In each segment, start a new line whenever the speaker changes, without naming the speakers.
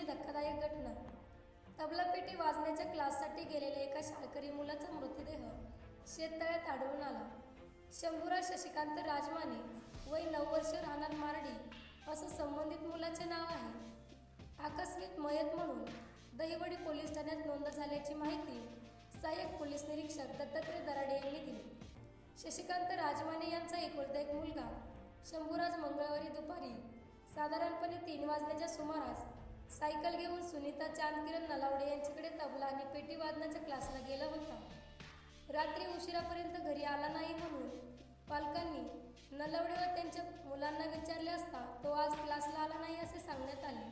धक्कादायक घटना. तबलापेटी वाजण्याच्या क्लाससाठी गेलेल्या एका शाळकरी मुलाचा मृतदेह शेततळ्यात आढळून आला. शंभूराज शशिकांत राजमाने, वय 9 वर्ष, राहणार मारडी, असं संबंधित मुलाचे नाव आहे. आकस्मिक मयत म्हणून दहिवडी पोलीस ठाण्यात नोंद झाल्याची माहिती सहाय्यक पोलीस निरीक्षक दत्तात्रय दराडे यांनी दिली. शशिकांत राजमाने यांचा एकुलता एक मुलगा शंभूराज मंगळवारी दुपारी साधारणपणे 3 वाजण्याच्या सुमारास सायकल घेऊन सुनीता चांदकिरण नलावडे यांच्याकडे तबला आणि पेटी वादनाच्या क्लासला गेला होता. रात्री उशिरापर्यंत घरी आला नाही म्हणून पालकांनी नलावडे व त्यांच्या मुलांना विचारले असता तो आज क्लासला आला नाही असे सांगण्यात आले.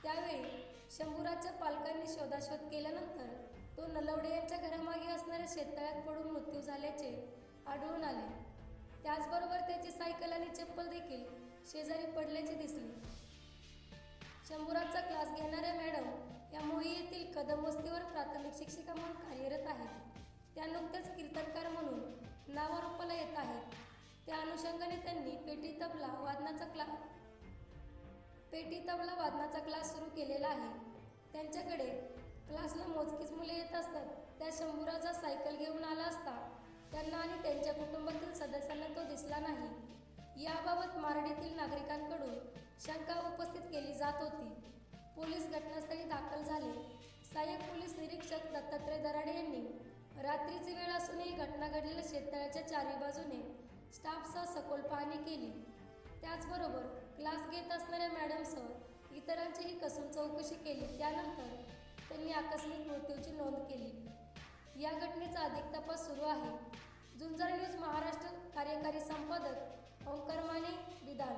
त्यावेळी शंभूराजच्या पालकांनी शोधाशोध केल्यानंतर तो नलावडे यांच्या घरामागे असणाऱ्या शेततळ्यात पडून मृत्यू झाल्याचे आढळून आले. त्याचबरोबर त्याची सायकल आणि चप्पल देखील शेजारी पडल्याचे दिसले. शंभूराजचा क्लास घेणाऱ्या मॅडम या मोही येथील कदम वस्तीवर प्राथमिक शिक्षिका म्हणून कार्यरत आहेत. त्या नुकत्याच कीर्तनकार म्हणून नावारूपाला येत आहेत. त्या अनुषंगाने त्यांनी पेटी तबला वादनाचा क्लास सुरू केलेला आहे. त्यांच्याकडे क्लासला मोजकीच मुले येत असतात. त्या शंभूराजा सायकल घेऊन आला असता त्यांना आणि त्यांच्या कुटुंबातील सदस्यांना तो दिसला नाही. याबाबत मारडीतील नागरिकांकडून शंका उपस्थित केली जात होती. पोलीस घटनास्थळी दाखल झाले. सहाय्यक पोलीस निरीक्षक दत्तात्रय दराडे यांनी रात्रीची वेळ असूनही घटना घडलेल्या शेततळ्याच्या चारी बाजूने स्टाफसह सखोल पाहणी केली. त्याचबरोबर क्लास घेत असणाऱ्या मॅडमसह इतरांचीही कसून चौकशी केली. त्यानंतर त्यांनी आकस्मिक मृत्यूची नोंद केली. या घटनेचा अधिक तपास सुरू आहे. झुंजार न्यूज महाराष्ट्र कार्यकारी संपादक ओंकार माने, विधान.